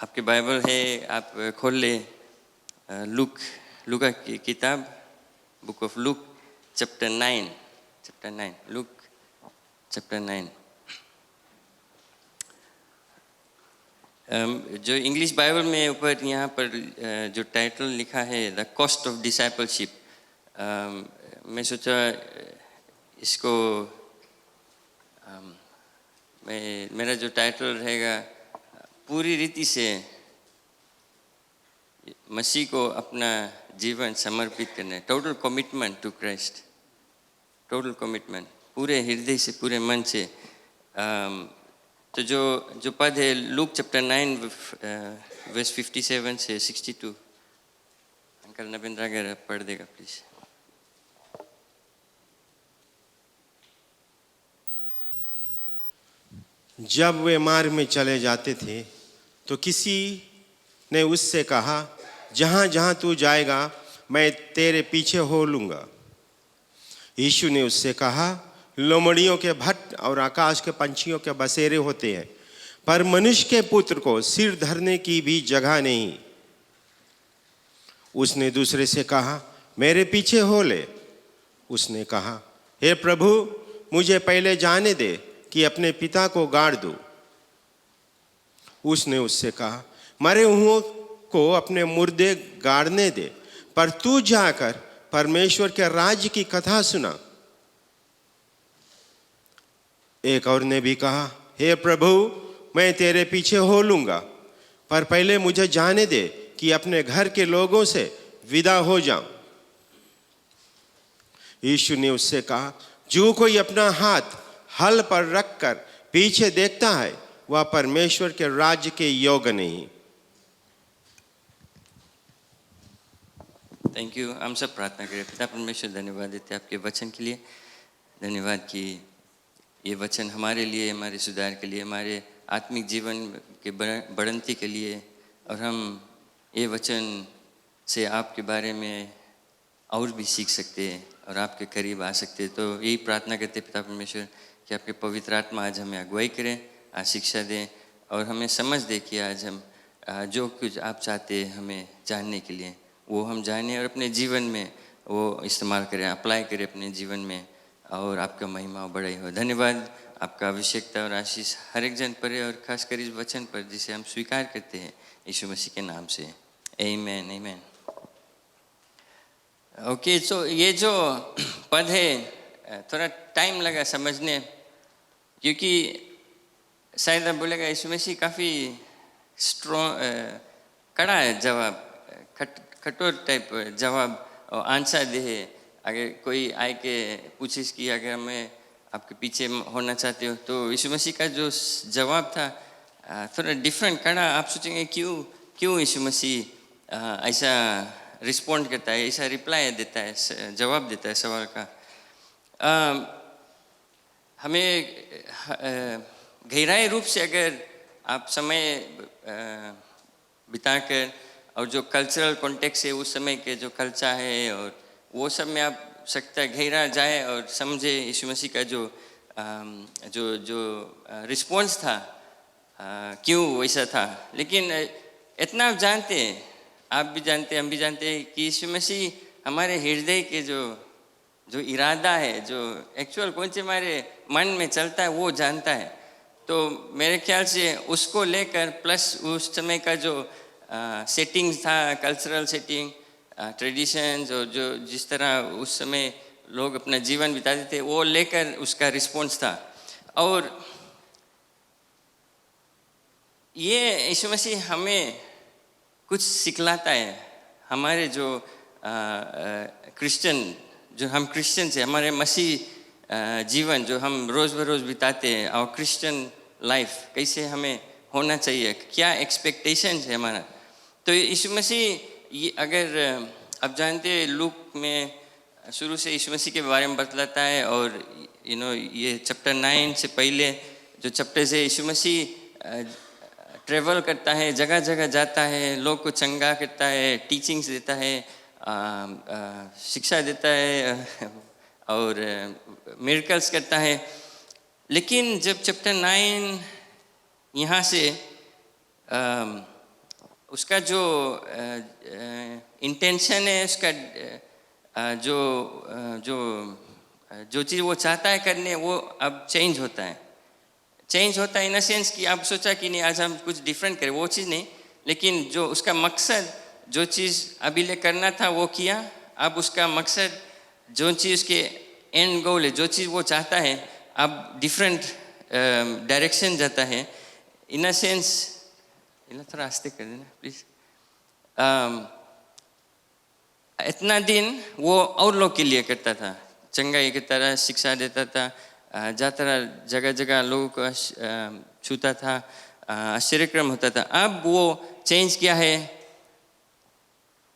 आपके बाइबल है, आप खोल ले लूका की किताब, book of Luke chapter 9, Luke chapter 9। जो इंग्लिश बाइबल में ऊपर यहाँ पर जो टाइटल लिखा है द कॉस्ट ऑफ डिसाइपलशिप, मैं सोचा इसको मेरा जो टाइटल रहेगा पूरी रीति से मसीह को अपना जीवन समर्पित करना, total commitment to Christ, total commitment, पूरे हृदय से, पूरे मन से। तो जो पद है लूक चैप्टर 9 वर्स 57 से 62, अंकल नवेंद्र अगर पढ़ देगा प्लीज। जब वे मार्ग में चले जाते थे तो किसी ने उससे कहा, जहाँ जहाँ तू जाएगा मैं तेरे पीछे हो लूँगा। यीशु ने उससे कहा, लोमड़ियों के भट्ट और आकाश के पंछियों के बसेरे होते हैं, पर मनुष्य के पुत्र को सिर धरने की भी जगह नहीं। उसने दूसरे से कहा, मेरे पीछे हो ले। उसने कहा, हे प्रभु, मुझे पहले जाने दे कि अपने पिता को गाड़ दूं। उसने उससे कहा, मरे हुओं को अपने मुर्दे गाड़ने दे, पर तू जाकर परमेश्वर के राज्य की कथा सुना। एक और ने भी कहा, हे प्रभु, मैं तेरे पीछे हो लूंगा, पर पहले मुझे जाने दे कि अपने घर के लोगों से विदा हो जाऊं। यीशु ने उससे कहा, जो कोई अपना हाथ हल पर रखकर पीछे देखता है वह परमेश्वर के राज्य के योग्य नहीं। Thank you. हम सब प्रार्थना करें। पिता परमेश्वर, धन्यवाद देते हैं आपके वचन के लिए। धन्यवाद कि ये वचन हमारे लिए, हमारे सुधार के लिए, हमारे आत्मिक जीवन के बढ़ंती के लिए, और हम ये वचन से आपके बारे में और भी सीख सकते हैं और आपके करीब आ सकते हैं। तो यही प्रार्थना करते पिता परमेश्वर कि आपके पवित्र आत्मा आज हमें अगुवाई करें, आज शिक्षा दें और हमें समझ दे कि आज हम जो कुछ आप चाहते हैं हमें जानने के लिए वो हम जानें और अपने जीवन में वो इस्तेमाल करें, अप्लाई करें अपने जीवन में, और आपका महिमा बढ़ाई हो। धन्यवाद। आपका अभिषेकता और आशीष हर एक जन पर है, और खासकर इस वचन पर जिसे हम स्वीकार करते हैं यीशु मसीह के नाम से। आमीन, आमीन। ओके, सो ये जो पद है थोड़ा टाइम लगा समझने, क्योंकि शायद आप बोलेगा यीशु मसीह काफ़ी स्ट्रॉन्ग, कड़ा है जवाब, कठोर टाइप जवाब और आंसर दे है। अगर कोई आए के पूछे कि अगर मैं आपके पीछे होना चाहते हो, तो यीशु मसीह का जो जवाब था थोड़ा डिफरेंट, कड़ा। आप सोचेंगे क्यों यीशु मसीह ऐसा रिस्पॉन्ड करता है, ऐसा रिप्लाई देता है, जवाब देता है सवाल का। हमें गहराई रूप से अगर आप समय बिताकर और जो कल्चरल कॉन्टेक्स्ट है उस समय के जो कल्चर है और वो सब में आप सकता है गहरा जाए और समझे यीशु मसीह का जो रिस्पॉन्स था, क्यों वैसा था। लेकिन इतना आप जानते हैं, आप भी जानते हैं, हम भी जानते हैं कि यीशु मसीह हमारे हृदय के जो इरादा है, जो एक्चुअल कौन से हमारे मन में चलता है वो जानता है। तो मेरे ख्याल से उसको लेकर प्लस उस समय का जो सेटिंग था, कल्चरल सेटिंग, ट्रेडिशंस, और जो जिस तरह उस समय लोग अपना जीवन बिताते थे वो लेकर उसका रिस्पॉन्स था। और ये यीशु मसीह हमें कुछ सिखलाता है। हमारे जो क्रिश्चियन, जो हम क्रिश्चियन से, हमारे मसीह जीवन जो हम रोज़ बरोज़ बिताते हैं, और क्रिश्चियन लाइफ कैसे हमें होना चाहिए, क्या एक्सपेक्टेशन है हमारा। तो यीशु मसीह, अगर आप जानते हैं लूक में शुरू से यीशु मसीह के बारे में बतलाता है, और ये चैप्टर 9 से पहले जो चैप्टर है यीशु मसीह ट्रेवल करता है, जगह जगह जाता है, लोग को चंगा करता है, टीचिंग्स देता है, शिक्षा देता है और मिरेकल्स करता है। लेकिन जब चैप्टर 9 यहाँ से उसका जो इंटेंशन है, उसका जो जो जो चीज़ वो चाहता है करने, वो अब चेंज होता है। चेंज होता है इन अ सेंस कि आप सोचा कि नहीं आज हम कुछ डिफरेंट करें, वो चीज़ नहीं, लेकिन जो उसका मकसद, जो चीज़ अभी ले करना था वो किया। अब उसका मकसद, जो चीज़ उसके एंड गोल है, जो चीज़ वो चाहता है, अब डिफरेंट डायरेक्शन जाता है। इन अ सेंस, इतना थोड़ा आस्ते कर देना प्लीज़। इतना दिन वो और लोग के लिए करता था, चंगाई करता रहा, शिक्षा देता था, जाता रहा, जगह जगह लोगों को छूता था, आश्चर्यक्रम होता था। अब वो चेंज किया है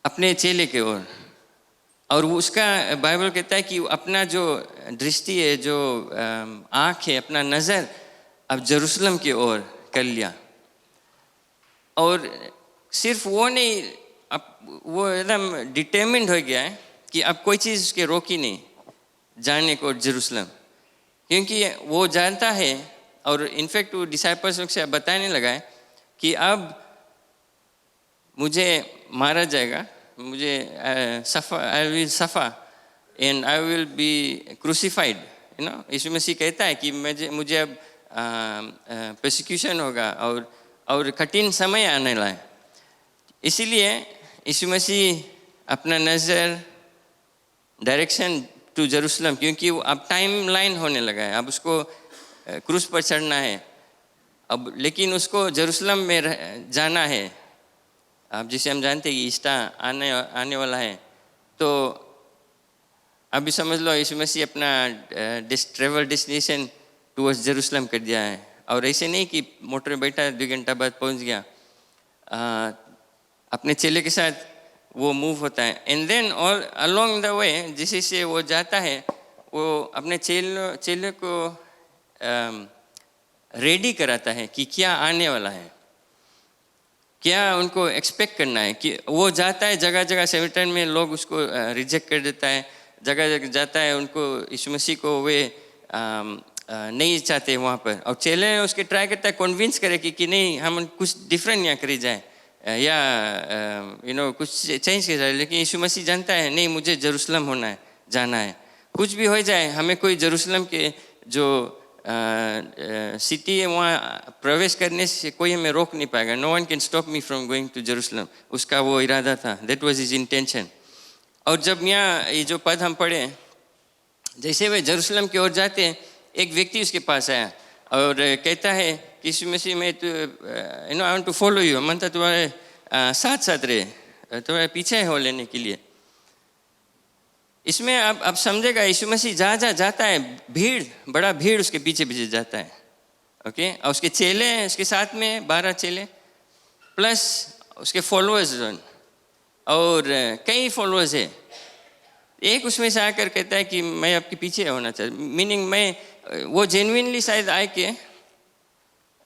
अपने चेले के ओर, और उसका बाइबल कहता है कि अपना जो दृष्टि है, जो आँख है, अपना नज़र अब यरूशलेम की ओर कर लिया। और सिर्फ वो नहीं, अब वो एकदम डिटर्मिन्ड हो गया है कि अब कोई चीज़ उसके रोकी नहीं जाने को यरूशलेम, क्योंकि वो जानता है, और इनफैक्ट वो डिसाइपल्स से बताने लगा है कि अब मुझे मारा जाएगा, मुझे I will suffer and I will be crucified, Yeshu Masih कहता है कि मुझे अब प्रोसिक्यूशन होगा और कठिन समय आने वाला है। इसीलिए यीशु मसीह अपना नज़र डायरेक्शन टू जेरूशलम, क्योंकि वो अब टाइम लाइन होने लगा है, अब उसको क्रूस पर चढ़ना है अब, लेकिन उसको जेरूशलम में जाना है। अब जिसे हम जानते हैं कि ईस्टर आने वाला है, तो अभी समझ लो यीशु मसीह अपना ट्रेवल डेस्टिनेशन टूवर्ड्स जेरूशलम कर दिया है। और ऐसे नहीं कि मोटर में बैठा 2 घंटा बाद पहुंच गया, अपने चेले के साथ वो मूव होता है। And then all along the way जिसे से वो जाता है, वो अपने चेले को रेडी कराता है कि क्या आने वाला है, क्या उनको एक्सपेक्ट करना है। कि वो जाता है जगह जगह, सेमेटन में लोग उसको रिजेक्ट कर देता है, जगह जगह जाता है, उनको यीशु मसीह को वे नहीं चाहते वहाँ पर, और चेले उसके ट्राई करता है कन्विंस करे कि नहीं हम कुछ डिफरेंट यहाँ करी जाए, या कुछ चेंज किया जाए। लेकिन यीशु मसीह जानता है नहीं, मुझे जेरूशलम होना है, जाना है, कुछ भी हो जाए, हमें कोई जेरूशलम के जो सिटी है वहाँ प्रवेश करने से कोई हमें रोक नहीं पाएगा। No one can stop me from going to Jerusalem. उसका वो इरादा था, दैट वाज हिज इंटेंशन। और जब यहाँ ये जो पद हम पढ़े, जैसे वे जेरूशलम की ओर जाते हैं, एक व्यक्ति उसके पास आया और कहता है कि यीशु मसीह मैं तो I want to follow you, मन था तुम्हारे साथ साथ रहे, तुम्हारे पीछे हो लेने के लिए। इसमें अब समझेगा यीशु मसीह जहाँ जाता है, भीड़, बड़ा भीड़ उसके पीछे पीछे जाता है। ओके, और उसके चेले हैं उसके साथ में, 12 चेले प्लस उसके फॉलोअर्स, और कई फॉलोअर्स है। एक उसमें से आकर कहता है कि मैं आपके पीछे होना चाहता, मीनिंग मैं, वो जेन्युइनली शायद आए के,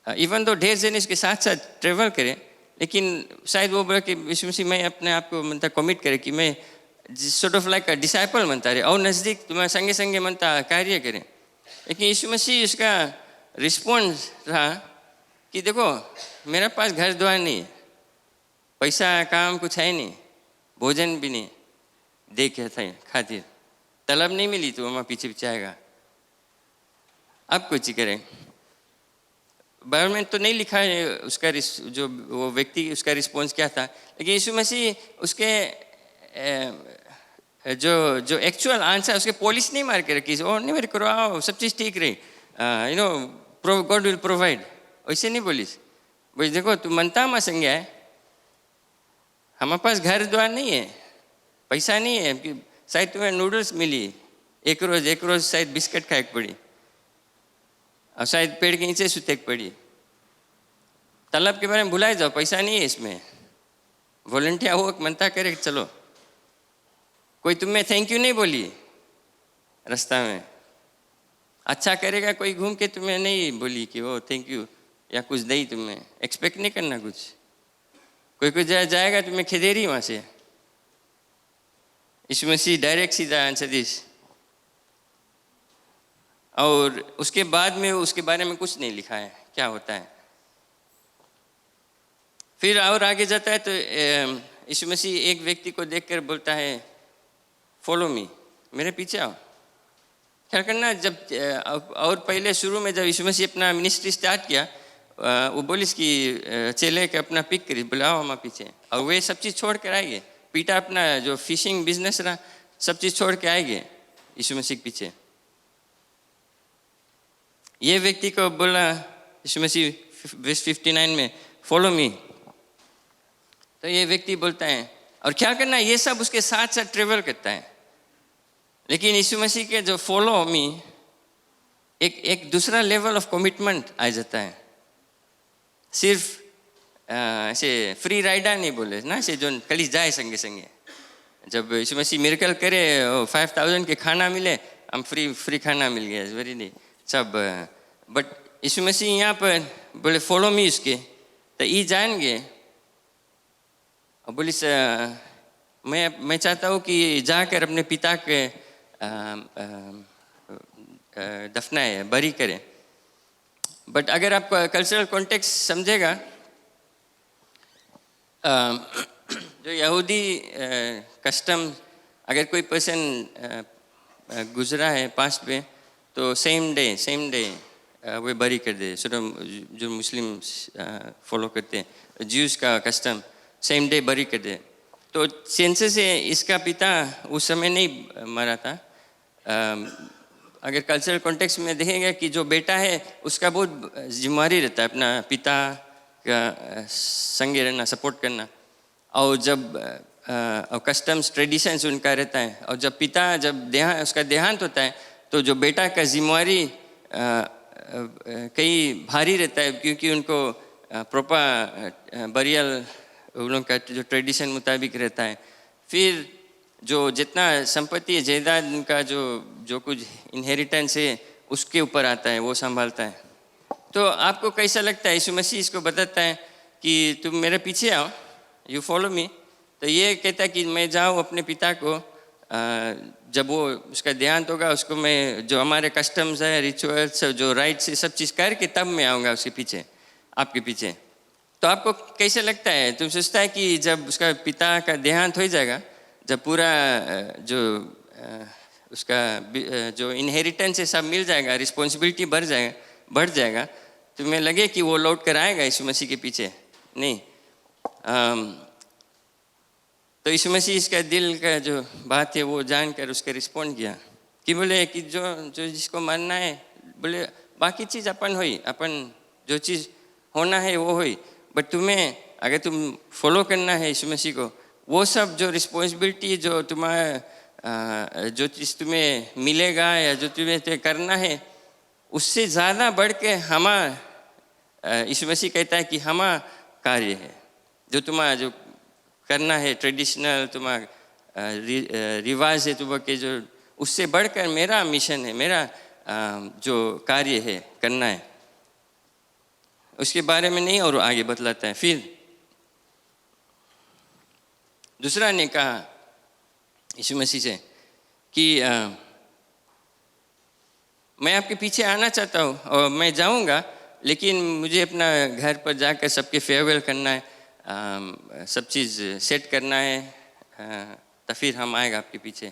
इवन तो ढेर जने इसके साथ साथ ट्रेवल करे, लेकिन शायद वो बोला कि यीशु मसीह मैं अपने आप को मनता कमिट करे कि मैं sort of like a disciple मनता रहे, और नज़दीक तुम्हारे संगे संगे मनता कार्य करें। लेकिन यीशु मसीह उसका रिस्पॉन्स रहा कि देखो मेरे पास घर द्वार नहीं है, पैसा काम कुछ है नहीं, भोजन भी नहीं, देखे थे खातिर तलब नहीं मिली तो वहाँ पीछे पीछे आएगा, अब कुछ ही करें। बाइबल में तो नहीं लिखा है उसका जो वो व्यक्ति उसका रिस्पॉन्स क्या था, लेकिन यीशु मसीह उसके जो एक्चुअल आंसर, उसके पॉलिश नहीं मार के रखी, और नहीं मेरे करो आओ सब चीज़ ठीक रही, गॉड विल प्रोवाइड, वैसे नहीं बोलिस। बोल देखो तू मनता मा संज्ञा है, हमारे पास घर द्वार नहीं है, पैसा नहीं है कि शायद तुम्हें नूडल्स मिली एक रोज़ शायद बिस्किट खाए पड़ी, और शायद पेड़ के नीचे सुते पड़ी। तलब के बारे में भुलाए जाओ, पैसा नहीं है इसमें, वॉलंटियर हो मनता करे चलो। कोई तुम्हें थैंक यू नहीं बोली रास्ता में, अच्छा करेगा कोई घूम के तुम्हें नहीं बोली कि वो थैंक यू या कुछ दई, तुम्हें एक्सपेक्ट नहीं करना कुछ। कोई जाएगा तुम्हें खिदेरी वहाँ से। यीशु मसीह डायरेक्ट सीधा आंसर दिस, और उसके बाद में उसके बारे में कुछ नहीं लिखा है क्या होता है। फिर और आगे जाता है तो यीशु मसीह एक व्यक्ति को देखकर बोलता है फॉलो मी, मेरे पीछे आओ। ख्याल करना, जब और पहले शुरू में जब यीशु मसीह अपना मिनिस्ट्री स्टार्ट किया, वो बोलिस कि चेले के अपना पिक करी, बुलाओ हमारे पीछे, और वे सब चीज़ छोड़ कर आएंगे। पीटा अपना जो फिशिंग बिजनेस रहा सब चीज़ छोड़ के आएंगे यीशु मसीह के पीछे। ये व्यक्ति को बोला यीशु मसीह वर्स 59 में फॉलो मी, तो ये व्यक्ति बोलता है, और क्या करना, ये सब उसके साथ साथ ट्रेवल करता है। लेकिन यीशु मसीह के जो फॉलो मी एक दूसरा लेवल ऑफ कमिटमेंट आ जाता है। सिर्फ ऐसे फ्री राइडर नहीं बोले ना, ऐसे जो कल जाए संगे संगे। जब यीशु मसीह मिरेकल करे, 5000 के खाना मिले, हम फ्री खाना मिल गया, वेरी नहीं सब। बट यीशु मसीह यहाँ पर बोले फॉलो मी उसके, तो ये जान गए और बोली मैं चाहता हूँ कि जाकर अपने पिता के दफनाए, बरी करें। बट अगर आप कल्चरल कॉन्टेक्स्ट समझेगा, जो यहूदी कस्टम, अगर कोई पर्सन गुजरा है पास्ट में, तो सेम डे वे बरी कर दे। जो मुस्लिम फॉलो करते हैं, ज्यूज का कस्टम सेम डे बरी कर दे। तो सेंसस से इसका पिता उस समय नहीं मरा था। अगर कल्चरल कॉन्टेक्स्ट में देखेंगे कि जो बेटा है उसका बहुत जिम्मेदारी रहता है अपना पिता का संगे रहना, सपोर्ट करना। और जब कस्टम्स ट्रेडिशंस उनका रहता है, और जब पिता उसका देहांत होता है, तो जो बेटा का जिम्मेदारी कई भारी रहता है, क्योंकि उनको प्रॉपर बरियल उन लोग का जो ट्रेडिशन मुताबिक रहता है। फिर जो जितना संपत्ति है, जायदाद उनका जो कुछ इनहेरिटेंस है उसके ऊपर आता है, वो संभालता है। तो आपको कैसा लगता है, यीशु मसीह इसको बताता है कि तुम मेरे पीछे आओ, यू फॉलो मी। तो ये कहता है कि मैं जाऊँ अपने पिता को, जब वो उसका देहांत होगा, उसको मैं जो हमारे कस्टम्स है, रिचुअल्स, जो राइट्स है, सब चीज़ करके तब मैं आऊँगा उसके पीछे, आपके पीछे। तो आपको कैसे लगता है, तुम सोचता है कि जब उसका पिता का देहांत हो जाएगा, जब पूरा जो उसका जो इनहेरिटेंस है सब मिल जाएगा, रिस्पॉन्सिबिलिटी बढ़ जाएगा, तो मैं लगे कि वो लौट कर आएगा यीशु मसीह के पीछे? नहीं। तो यीशु मसीह इसका दिल का जो बात है वो जानकर उसका रिस्पॉन्ड किया कि बोले कि जो जिसको मरना है, बोले बाकी चीज़ अपन जो चीज़ होना है वो हुई, बट तुम्हें अगर तुम फॉलो करना है यीशु मसीह को, वो सब जो रिस्पॉन्सिबिलिटी जो तुम्हारा जो चीज़ तुम्हें मिलेगा या जो तुम्हें करना है, उससे ज़्यादा बढ़ के हमारा यीशु मसीह कहता है कि हमारा कार्य है, जो तुम्हारा जो करना है, ट्रेडिशनल तुम्हारा रिवाज है तुम्हारा के, जो उससे बढ़कर मेरा मिशन है, मेरा जो कार्य है करना है, उसके बारे में नहीं और आगे बतलाता है। फिर दूसरा ने कहा यीशु मसीह से कि मैं आपके पीछे आना चाहता हूँ और मैं जाऊँगा, लेकिन मुझे अपना घर पर जाकर सबके फेयरवेल करना है, सब चीज़ सेट करना है, तो फिर हम आएगा आपके पीछे।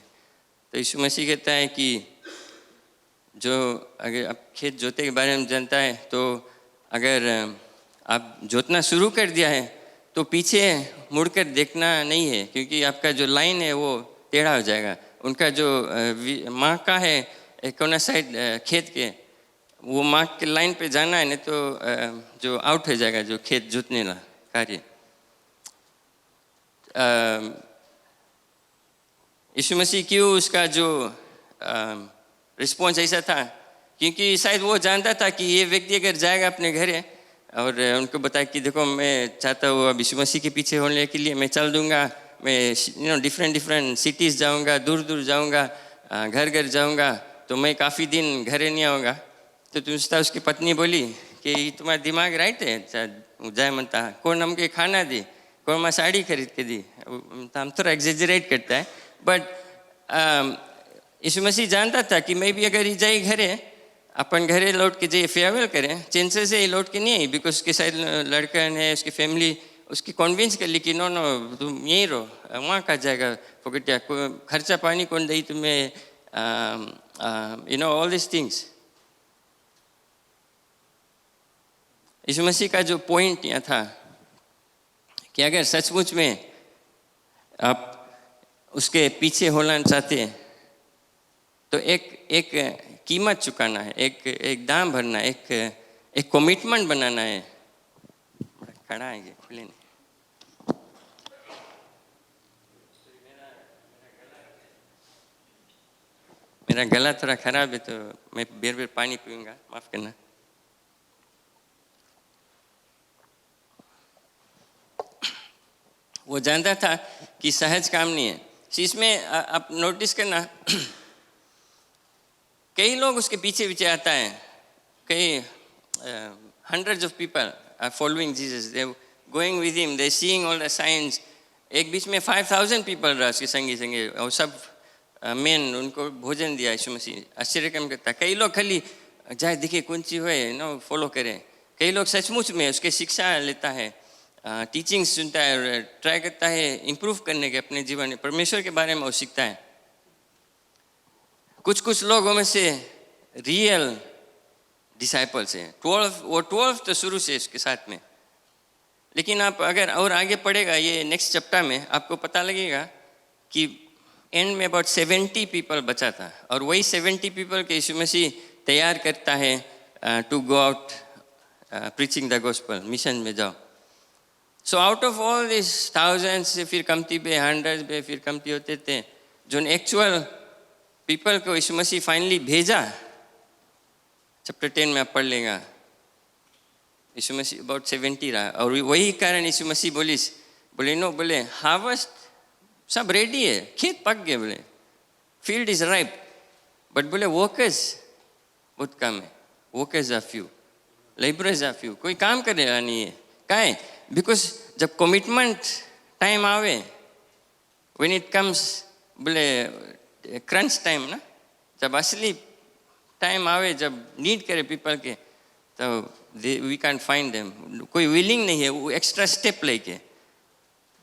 तो यीशु मसीह कहता है कि जो अगर आप खेत जोते के बारे में जानता है, तो अगर आप जोतना शुरू कर दिया है तो पीछे मुड़कर देखना नहीं है, क्योंकि आपका जो लाइन है वो टेढ़ा हो जाएगा। उनका जो माँ का है कोना साइड खेत के, वो माँ के लाइन पे जाना है, नहीं तो जो आउट हो जाएगा जो खेत जोतने का कार्य। यीशु मसीह क्यों उसका जो रिस्पॉन्स ऐसा था, क्योंकि शायद वो जानता था कि ये व्यक्ति अगर जाएगा अपने घर और उनको बताया कि देखो मैं चाहता हूँ अब यीशु मसीह के पीछे होने के लिए मैं चल दूँगा, मैं डिफरेंट सिटीज़ जाऊँगा, दूर दूर जाऊँगा, घर जाऊँगा, तो मैं काफ़ी दिन घर नहीं आऊँगा। तो तुझता उसकी पत्नी बोली कि तुम्हारा दिमाग राइट है, जाए मनता कौन हमके खाना दी, कौन मैं साड़ी खरीद के दी, हम थोड़ा एग्जेजरेट करता है। बट यीशु मसीह जानता था कि मैं भी अगर ही जाए घरे, अपन घरे लौट के जाइए फेयरवेल करें, चांसेस है लौट के नहीं आई, बिकॉज उसके साइड लड़का है, उसकी फैमिली उसकी कन्विंस कर ली कि नो नो तुम यहीं रहो, वहाँ का जाएगा फोकटिया, खर्चा पानी कौन दे तुम्हें, ऑल दिस थिंग्स। यीशु मसीह का जो पॉइंट यहाँ था कि अगर सचमुच में आप उसके पीछे होना चाहते हैं तो एक कीमत चुकाना है, एक दाम भरना है, एक कमिटमेंट बनाना है। खड़ा है ये, खुले नहीं। मेरा गला थोड़ा खराब है तो मैं बेर बेर पानी पीऊंगा, माफ करना। वो जानता था कि सहज काम नहीं है। इसमें आप नोटिस करना कई लोग उसके पीछे पीछे आता है, कई hundreds of people are following Jesus, they going with him, they seeing all the signs। एक बीच में 5,000 people रहा उसके संगी संगे, और सब मेन उनको भोजन दिया यीशु मसीह, आश्चर्य कम करता। कई लोग खाली जाए दिखे कौन सी हुए फॉलो करें, कई लोग सचमुच में उसके शिक्षा लेता है, टीचिंग सुनता है और ट्राई करता है इम्प्रूव करने के अपने जीवन में, परमेश्वर के बारे में वो सीखता है। कुछ लोगों में से रियल डिसाइपल्स हैं, 12 तो शुरू से इसके साथ में। लेकिन आप अगर और आगे पढ़ेगा ये नेक्स्ट चैप्टर में, आपको पता लगेगा कि एंड में अबाउट 70 पीपल बचा था, और वही 70 पीपल के यीशु मसीह तैयार करता है to go out preaching the gospel, mission में जाओ। So out of all this thousands से फिर कमती पे, हंड्रेड पे, फिर कमती होते थे, जो एक्चुअल पीपल को यीशु मसीह फाइनली भेजा, चैप्टर 10 में आप पढ़ लेगा, यीशु मसीह अबाउट 70 रहा। और वही कारण यीशु मसीह बोले हार्वेस्ट सब रेडी है, खेत पक गए, बोले फील्ड इज राइप, बट बोले वर्कर्स बहुत कम है, workers are few, labourers are few, कोई काम करने वाला नहीं है। क्या है? बिकॉज जब कमिटमेंट टाइम आवे, व्हेन इट कम्स, बोले क्रंच टाइम ना, जब असली टाइम आवे, जब नीड करे पीपल के, तो वी कैन फाइंड देम, कोई विलिंग नहीं है वो एक्स्ट्रा स्टेप लेके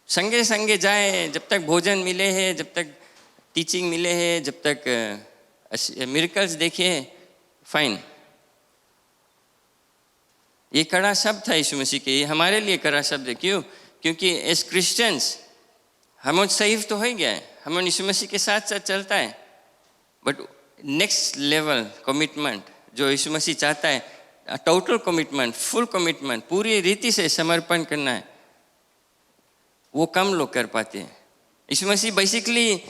संगे संगे जाए, जब तक भोजन मिले है, जब तक टीचिंग मिले है, जब तक मिरेकल्स देखे, फाइन। ये कड़ा शब्द था यीशु मसीह के, ये हमारे लिए कड़ा शब्द है। क्यों? क्योंकि एज क्रिश्चियंस हम सही तो हो गया है, हम यीशु मसीह के साथ साथ चलता है, बट नेक्स्ट लेवल कमिटमेंट जो यीशु मसीह चाहता है, टोटल कमिटमेंट, फुल कमिटमेंट, पूरी रीति से समर्पण करना है, वो कम लोग कर पाते हैं। यीशु मसीह बेसिकली,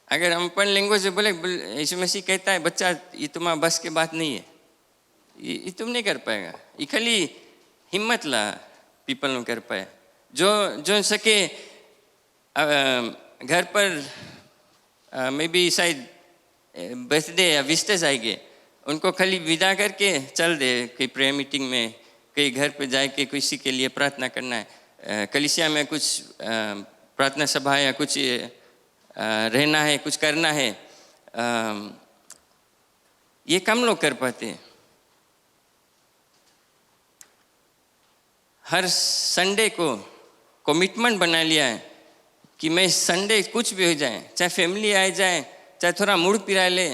अगर हम अपन लैंग्वेज में बोले, यीशु मसीह कहता है बच्चा ये तुम्हारा बस के बात नहीं है, ये तुम नहीं कर पाएगा, ये खाली हिम्मत ला, पीपल नहीं कर पाए। जो सके घर पर मे बी शायद बर्थडे या विस्टर्स आएंगे, उनको खाली विदा करके चल दे, कहीं प्रेयर मीटिंग में, कहीं घर पे जाके किसी के लिए प्रार्थना करना है, कलीसिया में कुछ प्रार्थना सभा या कुछ रहना है, कुछ करना है, ये कम लोग कर पाते हैं। हर संडे को कमिटमेंट बना लिया है कि मैं संडे कुछ भी हो जाए, चाहे फैमिली आ जाए, चाहे थोड़ा मूड पिरा ले,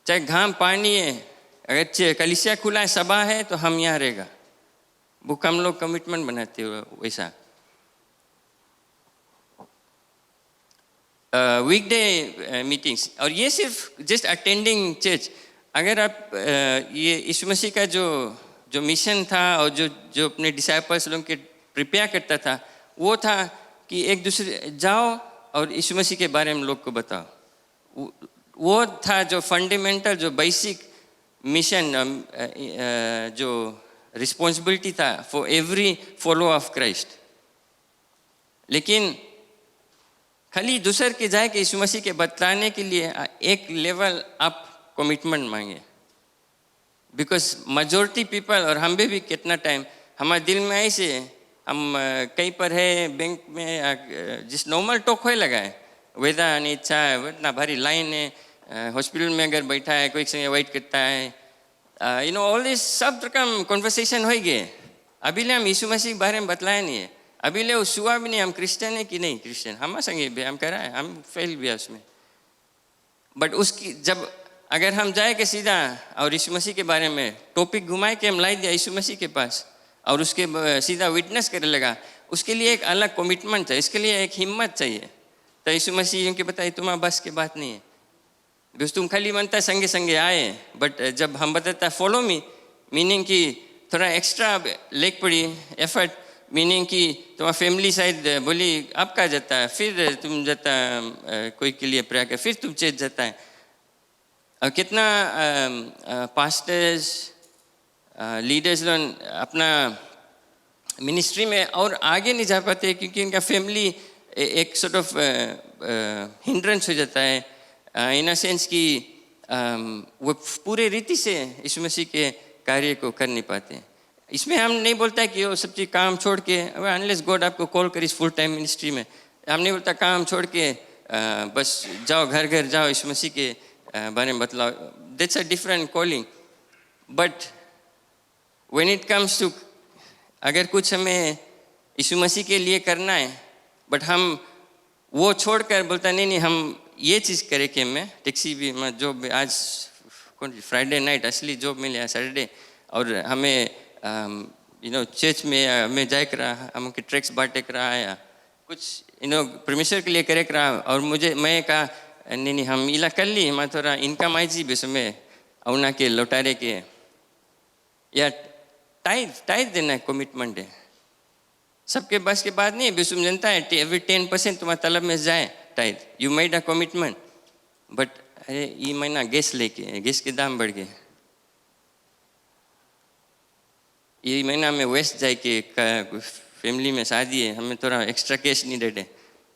चाहे घाम पानी है, अगर कलीसिया खुला है, सभा है, तो हम यहाँ रहेगा। वो कम लोग कमिटमेंट बनाते हो वैसा। वीकडे मीटिंग्स, और ये सिर्फ जस्ट अटेंडिंग चर्च। अगर आप ये यीशु मसीह का जो मिशन था और जो अपने डिसाइपल्स लोगों के प्रिपेयर करता था, वो था कि एक दूसरे जाओ और यीशु मसीह के बारे में लोग को बताओ। वो था जो फंडामेंटल, जो बेसिक मिशन, जो रिस्पॉन्सिबिलिटी था for every follow of Christ. लेकिन खाली दूसर के जाए कि यीशु मसीह के बतलाने के लिए एक लेवल आप कमिटमेंट मांगे, बिकॉज मेजॉरिटी पीपल, और हम भी कितना टाइम हमारे दिल में ऐसे, हम कहीं पर है बैंक में, जिस नॉर्मल टॉक होए लगा है, वेदा नहीं इच्छा है, इतना भारी लाइन है, हॉस्पिटल में अगर बैठा है कोई संगे वेट करता है, ऑल दिस सब रकम कॉन्वर्सेशन हो गए। अभी ले हम यीशु मसीह के बारे में बतलाया नहीं है, अभी ले सुआ भी नहीं हम क्रिश्चियन है कि नहीं क्रिश्चियन हम संगे भी हम कह रहा है हम फेल भी है उसमें बट उसकी जब अगर हम जाए के सीधा और यीशु मसीह के बारे में टॉपिक घुमाए के हम लाई दिया यीशु मसीह के पास और उसके सीधा विटनेस करने लगा उसके लिए एक अलग कमिटमेंट चाहिए इसके लिए एक हिम्मत चाहिए तो यीशु मसीह के बताइए तुम्हारा बस की बात नहीं है बिकॉज तुम खाली बनता संगे संगे आए बट जब हम बताता फॉलो मी मीनिंग कि थोड़ा एक्स्ट्रा लेग पड़ी एफर्ट मीनिंग कि तुम्हारा फैमिली शायद बोली अब कहाँ जाता है फिर तुम जाता कोई के लिए प्रेयर कर फिर तुम चेंज जाता है और कितना पास्टर्स लीडर्स लोग अपना मिनिस्ट्री में और आगे नहीं जा पाते क्योंकि उनका फैमिली एक सॉर्ट ऑफ हिंड्रेंस हो जाता है इन अ सेंस कि वो पूरे रीति से यीशु मसीह के कार्य को कर नहीं पाते इसमें हम नहीं बोलता है कि वो सब चीज़ काम छोड़ के अनलेस गॉड आपको कॉल करी फुल टाइम मिनिस्ट्री में हम नहीं बोलता काम छोड़ के बस जाओ घर घर जाओ यीशु मसीह के बारे में बतलाओ that's a different calling but when it comes to अगर कुछ हमें यीशु मसीह के लिए करना है बट हम वो छोड़कर बोलता नहीं हम ये चीज़ करें कि मैं टैक्सी भी मैं जॉब आज कौन फ्राइडे नाइट असली जॉब मिले सैटरडे और हमें चर्च में हमें जाए करा हम ट्रैक्स बांटे करा या कुछ परमेश्वर के लिए करे करा और मैं कहा नहीं हम इला कर ली मैं थोड़ा इनकम आई जी बेस में औना के लौटारे के या टाइट देना है कमिटमेंट है सबके बस के बाद नहीं बेसुम जनता है एवरी 10% तुम्हारा तलब में जाए tight you made a commitment but अरे ये महीना गैस लेके गैस के दाम बढ़ गए ये महीना में वेस्ट जाए के फैमिली में शादी है हमें थोड़ा एक्स्ट्रा कैश नहीं देते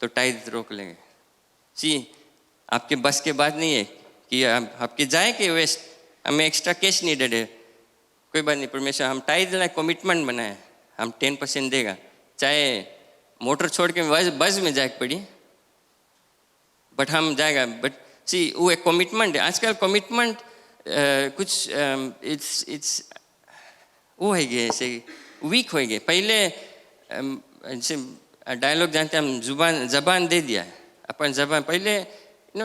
तो टाइट रोक लेंगे सी आपके बस के बाद नहीं है कि आपके जाए के वेस्ट हमें एक्स्ट्रा कैश नहीं देते कोई बात नहीं परमेश्वर हम टाइट लाइक कमिटमेंट बनाए हम 10% देगा चाहे मोटर छोड़ के बस में जाए पड़ी बट हम जाएगा बट सी वो एक कमिटमेंट है आजकल कमिटमेंट कुछ इट्स वो है गए ऐसे वीक हो गए पहले डायलॉग जानते हैं हम जबान दे दिया अपन जबान पहले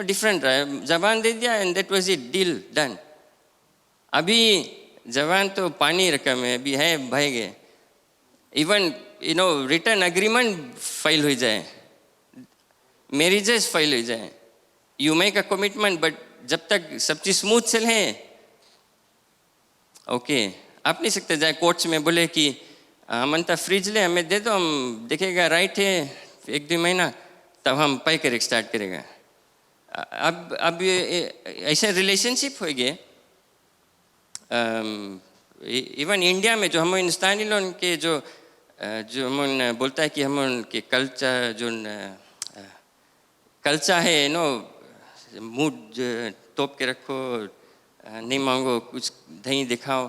डिफरेंट रहा है जबान दे दिया and that was it deal done अभी जबान तो पानी रकम है अभी है भाई गए इवन रिटर्न एग्रीमेंट फाइल हो जाए मैरिजेस फाइल हो जाए you make a commitment but जब तक सब चीज स्मूथ चल है ओके आप नहीं सकते जाए कोर्ट्स में बोले कि मनता फ्रिज ले हमें दे दो हम देखेगा राइट है 1-2 महीना तब हम पे कर स्टार्ट करेगा अब ऐसे रिलेशनशिप हो गए इवन इंडिया में जो हम हिंदुस्तानी लोग के जो हम बोलता है कि हम उनके कल्चर है मूड तोप के रखो नहीं मांगो कुछ दही दिखाओ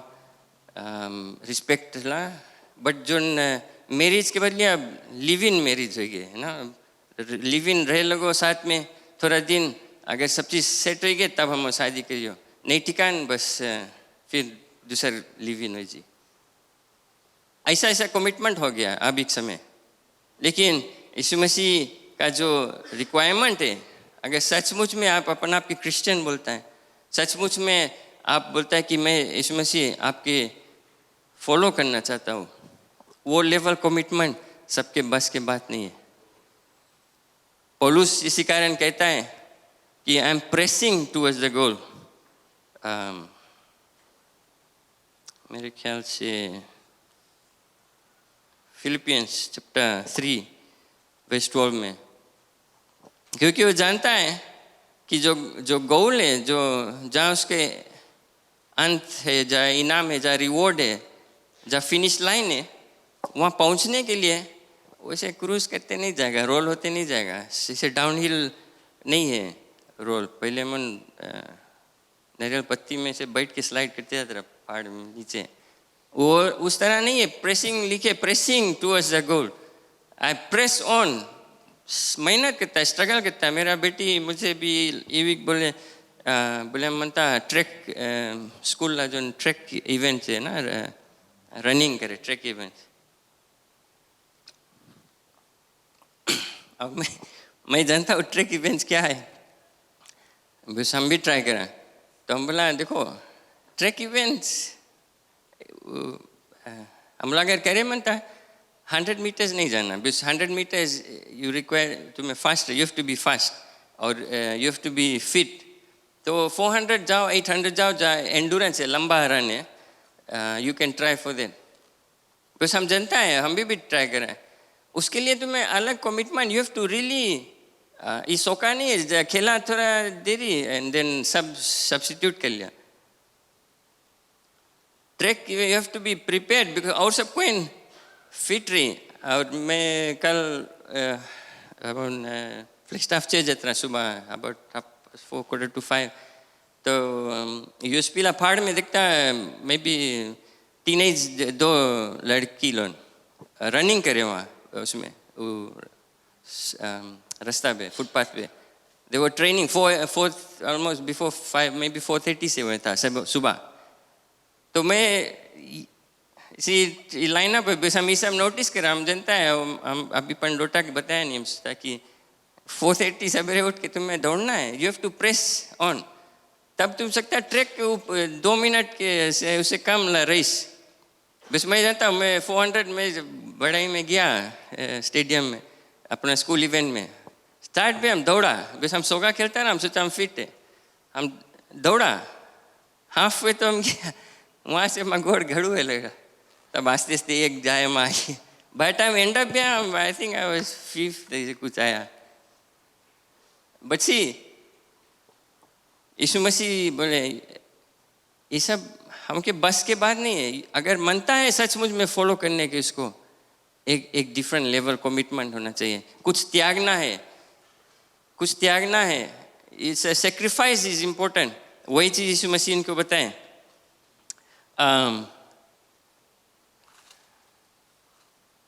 रिस्पेक्ट ला बट जो मैरिज के बदले अब लिव इन मैरिज हो गई है ना लिव इन रह लगो साथ में थोड़ा दिन अगर सब चीज़ सेट हो गई तब हम शादी करियो नहीं ठिकान बस फिर दूसरा लिव इन हो जी ऐसा कमिटमेंट हो गया अब एक समय लेकिन यीशु मसीह का जो रिक्वायरमेंट है अगर सचमुच में आप अपना आपके क्रिश्चियन बोलता है सचमुच में आप बोलता है कि मैं यीशु मसीह आपके फॉलो करना चाहता हूँ वो लेवल कमिटमेंट सबके बस के बात नहीं है पौलुस इसी कारण कहता है कि I am pressing towards the goal मेरे ख्याल से फिलिपियंस चैप्टर 3 वर्स 12 में क्योंकि वो जानता है कि जो गोल है जो जहाँ उसके अंत है जहाँ इनाम है जहाँ रिवॉर्ड है जहाँ फिनिश लाइन है वहाँ पहुँचने के लिए वैसे क्रूज करते नहीं जाएगा रोल होते नहीं जाएगा जैसे डाउन हिल नहीं है रोल पहले मन नारियल पत्ती में से बैठ के स्लाइड करते जाते पहाड़ में नीचे वो उस तरह नहीं है प्रेसिंग लिखे pressing towards the goal I press on मेहनत करता है स्ट्रगल करता है मेरा बेटी मुझे भी ये वीक बोले मनता ट्रैक स्कूल जो ट्रैक इवेंट है ना रनिंग करे ट्रैक इवेंट अब मैं जानता हूँ ट्रैक इवेंट्स क्या है, बस हम भी ट्राई करें। तो हम बोला देखो ट्रैक इवेंट्स हम लोग अगर करें मनता 100 मीटर्स नहीं जाना, बिकॉज 100 मीटर्स यू रिक्वायर, तुम्हें fast, you have to be fast और you have to be fit. तो 400 जाओ, 800 जाओ, जहाँ एंडोरेंस है, लंबा रन है, you can try for that. बस हम जनता है, हम भी ट्राई करें। उसके लिए तुम्हें अलग commitment, you have to really, ये सोका नहीं है खेला थोड़ा देरी एंड देन सब सब्सिट्यूट कर लिया। Track you have to be prepared, because और सब कोई फिट रही। और मैं कल फ्लिक्स्टाफ चेज जतरा सुबह अबाउट 4:45, तो यूएसपीला पहाड़ में दिखता है मे बी टीनेज 2 लड़की लोग रनिंग करे वहाँ, उसमें रास्ता पे, फुटपाथ पे। They were training 4 almost before 5, may be 4:30 से हुआ था सुबह। तो मैं इसी लाइन अप बस हम ये सब नोटिस करा, हम जनता है, हम अभी पंडोटा के बताया नहीं, हम सोचा कि 4:30 सवेरे उठ के तुम्हें दौड़ना है, you have to press on. तब तुम सकता है ट्रैक के ऊपर 2 मिनट के से उससे कम रेस। बस मैं जानता हूँ, मैं 400 में बड़ाई में गया स्टेडियम में अपना स्कूल इवेंट में, स्टार्ट पे हम दौड़ा, बस हम सोगा खेलता ना, हम सोचा हम फिट है, हम दौड़ा हाफ वे तो हम गया, वहाँ से मैं घोड़ घड़ू है लगा, तब आस्ते आस्ते एक जाए माँ की, बाय टाइम एंड अप गया, I think I was 5th कुछ आया। बच्ची यीशु मसीह बोले ये सब हमके बस के बाद नहीं है, अगर मनता है सचमुच में फॉलो करने के, इसको एक डिफरेंट लेवल कमिटमेंट होना चाहिए, कुछ त्यागना है, कुछ त्यागना है, इट्स सेक्रीफाइस इज इम्पोर्टेंट। वही चीज यीशु मसीह इनको बताएं।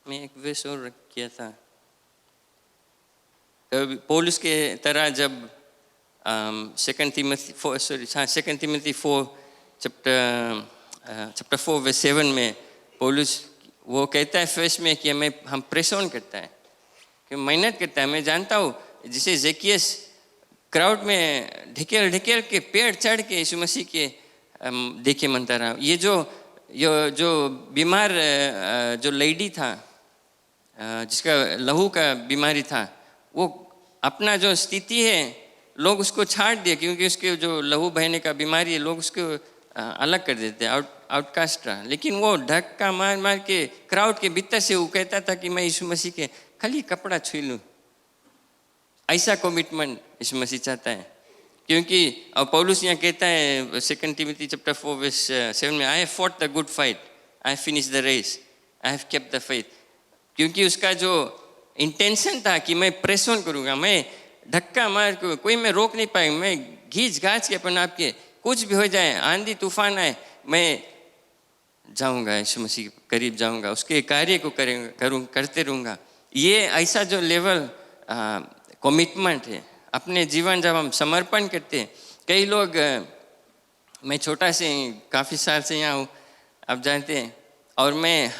मैं एक वर्स और किया था, पौलुस के तरह जब 2 Timothy 4 चैप्टर 4 वर्स 7 में पौलुस वो कहता है फर्स्ट में कि हम प्रेस ऑन करता है, कि मेहनत करता है। मैं जानता हूँ जिसे ज़ेकियस क्राउड में ढकेल ढकेल के पेड़ चढ़ के यीशु मसीह के देखे मनता रहा। ये जो बीमार जो लेडी था, जिसका लहू का बीमारी था, वो अपना जो स्थिति है लोग उसको छाट दिए, क्योंकि उसके जो लहू बहने का बीमारी है, लोग उसको अलग कर देते हैं, आउटकास्ट रहा। लेकिन वो धक्का मार मार के क्राउड के भीतर से वो कहता था कि मैं यीशु मसीह के खाली कपड़ा छू लूँ। ऐसा कमिटमेंट यीशु मसीह चाहता है, क्योंकि और पौलुस यहाँ कहता है 2 Timothy चैप्टर 4 वर्स 7 में, I have fought the good fight, I have finished the race, I have kept the faith. क्योंकि उसका जो इंटेंशन था कि मैं प्रेस ऑन करूँगा, मैं धक्का मार के कोई मैं रोक नहीं पाएगा, मैं घींच घाच के अपन आपके कुछ भी हो जाए, आंधी तूफान आए, मैं जाऊँगा, यीशु मसीह के करीब जाऊँगा, उसके कार्य को करते रहूँगा। ये ऐसा जो लेवल कमिटमेंट है अपने जीवन जब हम समर्पण करते हैं। कई लोग, मैं छोटा से काफ़ी साल से यहाँ हूँ, आप जानते हैं, और मैं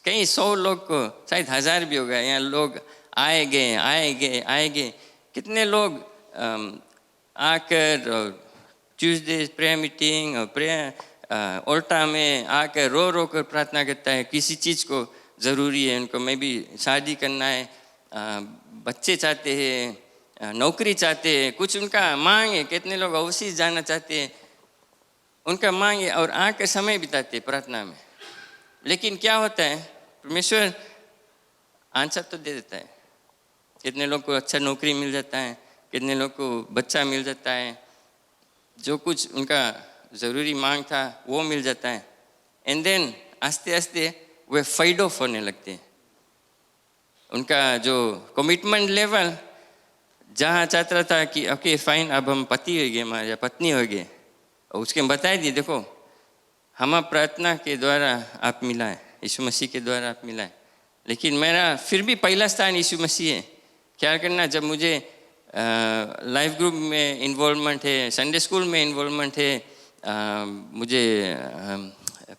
कई 100 लोग को, शायद 1000 भी हो गए, यहाँ लोग आए गए, कितने लोग आकर और ट्यूसडे प्रेयर मीटिंग और प्रेयर ओल्टा में आकर रो रो कर प्रार्थना करता है, किसी चीज़ को ज़रूरी है उनको, मैं भी शादी करना है, बच्चे चाहते हैं, नौकरी चाहते हैं, कुछ उनका मांग है, कितने लोग ओवरसीज जाना चाहते हैं, उनका मांग है, और आकर समय बिताते प्रार्थना में। लेकिन क्या होता है, परमेश्वर आंसर तो दे देता है, कितने लोग को अच्छा नौकरी मिल जाता है, कितने लोग को बच्चा मिल जाता है, जो कुछ उनका ज़रूरी मांग था वो मिल जाता है, एंड देन आस्ते आस्ते वे फाइड ऑफ होने लगते हैं। उनका जो कमिटमेंट लेवल जहाँ चाहता था कि ओके फाइन, अब हम पति हो गए हमारे या पत्नी हो गए, और उसके बताए दिए देखो हम प्रार्थना के द्वारा आप मिला है, यीशु मसीह के द्वारा आप मिला है, लेकिन मेरा फिर भी पहला स्थान यीशु मसीह है। क्या करना, जब मुझे लाइफ ग्रुप में इन्वॉल्वमेंट है, संडे स्कूल में इन्वॉल्वमेंट है, मुझे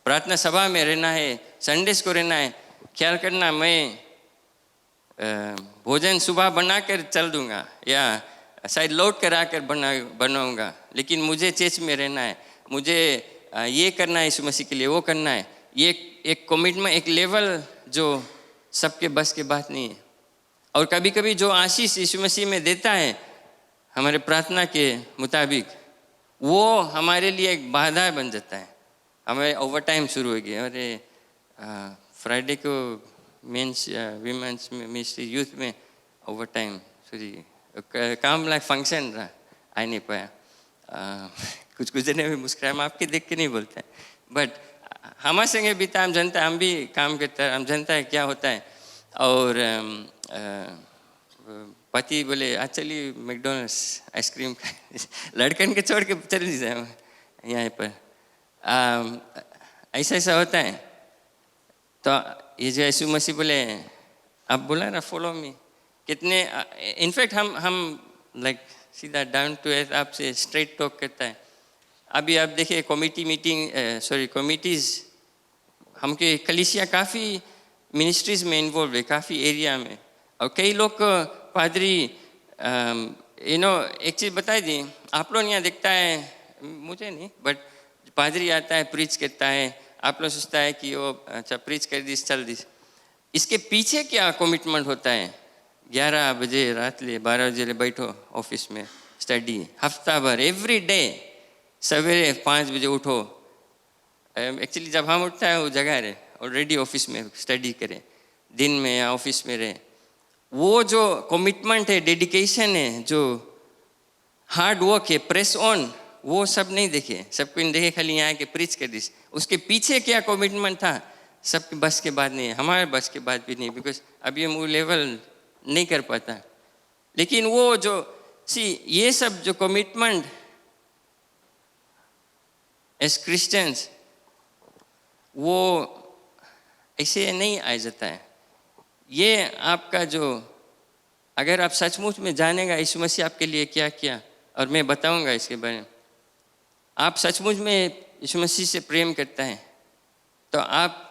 प्रार्थना सभा में रहना है, संडेस को रहना है, ख्याल करना मैं भोजन सुबह बनाकर चल दूंगा या शायद लौट कर आकर बनाऊंगा, लेकिन मुझे चर्च में रहना है, मुझे ये करना है यीशु मसीह के लिए, वो करना है। ये एक कमिटमेंट, एक लेवल जो सबके बस के बात नहीं है। और कभी कभी जो आशीष यीशु मसीह में देता है हमारे प्रार्थना के मुताबिक, वो हमारे लिए एक बाधा बन जाता है। हमें ओवर टाइम शुरू हो गया। अरे फ्राइडे को मेंस वीमेंस मिनिस्ट्री यूथ में ओवर टाइम सॉरी काम लाइक फंक्शन रहा, आ नहीं पाया। कुछ जने भी मुस्कुराए, हम आपके देख के नहीं बोलते हैं, बट हमारे संगे बीता, हम जनता, हम भी काम करते हैं, हम जनता है क्या होता है। और पति बोले आज चलिए मैकडोनल्ड्स आइसक्रीम लड़कन के छोड़ के चल जाए यहाँ पर, ऐसा ऐसा होता है। तो ये जो यीशु मसीह बोले, आप बोला ना फॉलो मी, कितने इनफैक्ट हम लाइक सीधा डाउन टू अर्थ आपसे स्ट्रेट टॉक करता है। अभी आप देखिए कमिटीज़, हमके कलीसिया काफ़ी मिनिस्ट्रीज़ में इन्वॉल्व है, काफ़ी एरिया में। और कई लोग पादरी एक चीज़ बताई दी, आप लोग यहाँ दिखता है, मुझे नहीं, बट पादरी आता है प्रीच करता है, आप लोग सोचता है कि वो अच्छा प्रीच कर दिस चल दिस। इसके पीछे क्या कमिटमेंट होता है? 11 बजे रात ले 12 बजे ले बैठो ऑफिस में स्टडी, हफ्ता भर एवरी डे, सवेरे 5 बजे उठो। एक्चुअली जब हम उठता है वो जगह रहे ऑलरेडी ऑफिस में स्टडी करें, दिन में या ऑफिस में रहे। वो जो कमिटमेंट है, डेडिकेशन है, जो हार्ड वर्क है, प्रेस ऑन, वो सब नहीं देखे। सबको नहीं देखे, खाली यहाँ के प्रीच कर दिस। उसके पीछे क्या कमिटमेंट था, सबके बस के बात नहीं है, हमारे बस के बात भी नहीं, बिकॉज अभी हम वो लेवल नहीं कर पाता। लेकिन वो जो ये सब जो कमिटमेंट एज क्रिश्चियंस, वो ऐसे नहीं आ जाता है। ये आपका जो, अगर आप सचमुच में जानेगा यीशु मसीह आपके लिए क्या किया, और मैं बताऊंगा इसके बारे में, आप सचमुच में यीशु मसीह से प्रेम करता है, तो आप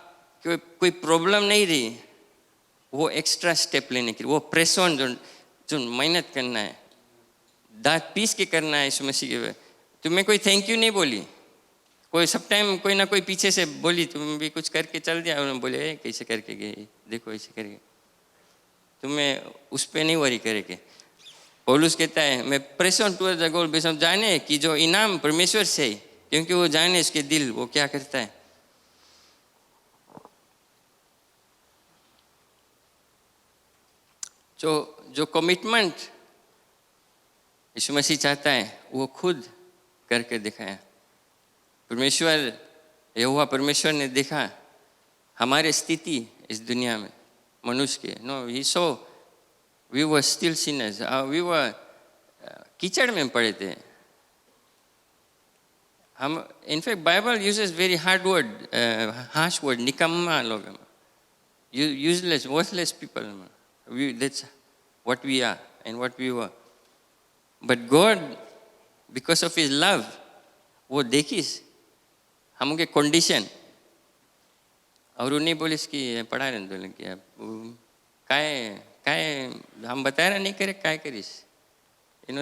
कोई प्रॉब्लम नहीं रही वो एक्स्ट्रा स्टेप लेने के लिए, वो प्रेस ऑन, जो मेहनत करना है, दांत पीस के करना है यीशु मसीह के। तुम्हें कोई थैंक यू नहीं बोली, कोई सब टाइम कोई ना कोई पीछे से बोली, तुम भी कुछ करके चल दिया, उन्होंने बोले कैसे करके गए, देखो ऐसे करके, तुम्हें उस पर नहीं वरी करेंगे। पौलुस कहता है मैं press on towards the goal, base जाने कि जो इनाम परमेश्वर से, क्योंकि वो जाने उसके दिल वो क्या करता है। जो कमिटमेंट यीशु मसीह चाहता है वो खुद करके दिखाया। परमेश्वर, यहोवा परमेश्वर ने देखा हमारी स्थिति इस दुनिया में मनुष्य के, no he so we were still sinners, we were कीचड़ में पड़े थे हम। In fact Bible uses very hard word, harsh word, निकम्मा लोग, useless worthless people, that's what we are and what we were. But God, because of His love, वो देखिस हमके कंडीशन, और उन्हें बोलिस कि पढ़ा रहे तो लगे आप काय हम बता रहे नहीं करे काय करिस,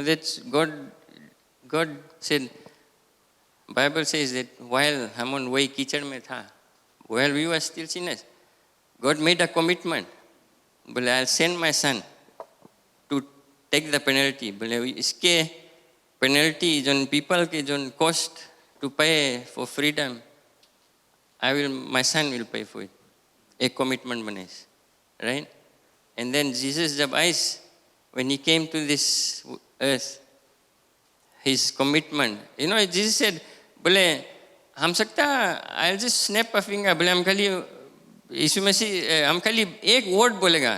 that's God said, Bible says that while हम उन वही कीचड़ में था, while we were still sinners, God made a commitment, बोले I'll send my son to take the penalty, बोले इसके penalty जो people के जो cost to pay for freedom, my son will pay for it. एक commitment बने, right? And then Jesus जब ice, when he came to this earth, his commitment, Jesus said, बोले हम सकता I'll just snap a finger, बोले हम खाली यीशु मसीह हम खाली एक वर्ड बोलेगा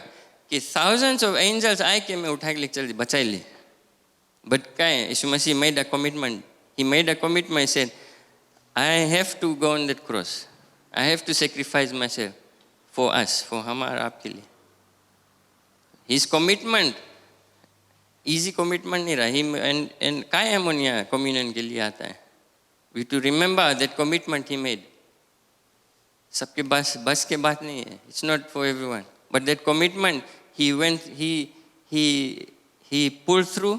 कि thousands of angels आए के मैं उठा के ले चल बचा ले। बट क्या है, यीशु मसीह made a commitment, he made a commitment, he said I have to go on that cross, I have to sacrifice myself for us, for हमारा आपके लिए। His commitment easy commitment नहीं रहा। and क्या है हम यहाँ communion के लिए आता है, we to remember that commitment he made। सबके बस के बात नहीं है, it's not for everyone, but that commitment he went, he pulled through,